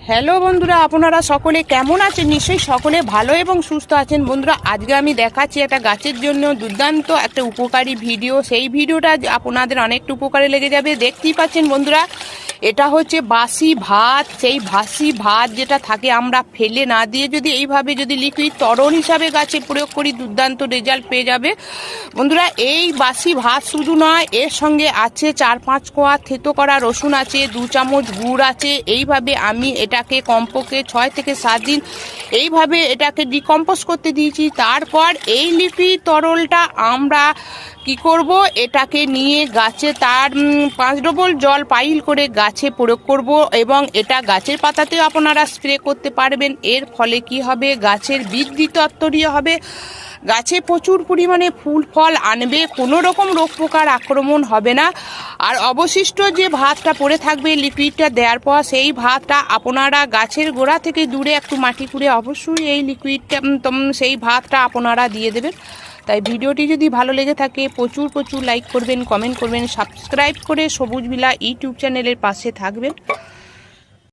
Hello বন্ধুরা, আপনারা সকলে কেমন আছেন? নিশ্চয়ই সকলে ভালো এবং সুস্থ আছেন। বন্ধুরা, আজকে আমি দেখাচ্ছি একটা গাছের জন্য দুর্দান্ত একটা উপকারী ভিডিও। সেই ভিডিওটা আপনাদের অনেকটা উপকারে লেগে যাবে। দেখতেই পাচ্ছেন বন্ধুরা, এটা হচ্ছে বাসি ভাত। সেই বাসি ভাত যেটা থাকে আমরা ফেলে না দিয়ে যদি এইভাবে যদি লিকুইড তরল হিসাবে গাছে প্রয়োগ করি, দুর্দান্ত রেজাল্ট পেয়ে যাবে। বন্ধুরা, এই বাসি ভাত শুধু নয়, এর সঙ্গে আছে 4-5 কোয়া থেতো করা রসুন আছে, 2 চামচ গুড় আছে। এইভাবে আমি এটাকে কমপক্ষে 6 থেকে 7 দিন এইভাবে এটাকে ডিকম্পোজ করতে দিয়েছি। তারপর এই লিকুইড তরলটা আমরা কি করব, এটাকে নিয়ে গাছে তার 5 ডবল জল পাইল করে গাছে প্রয়োগ করব এবং এটা গাছের পাতাতেও আপনারা স্প্রে করতে পারবেন। এর ফলে কি হবে, গাছের বৃদ্ধি তত্ত্বরীয় হবে, গাছে প্রচুর পরিমাণে ফুল ফল আনবে, কোনো রকম রোগ পোকার আক্রমণ হবে না। আর অবশিষ্ট যে ভাতটা পড়ে থাকবে লিকুইডটা দেওয়ার পর, সেই ভাতটা আপনারা গাছের গোড়া থেকে দূরে একটু মাটি খুঁড়ে অবশ্যই এই লিকুইডটা সেই ভাতটা আপনারা দিয়ে দেবেন। তাই ভিডিওটি যদি ভালো লেগে থাকে প্রচুর লাইক করবেন, কমেন্ট করবেন, সাবস্ক্রাইব করে সবুজ বিলা ইউটিউব চ্যানেলের পাশে থাকবেন।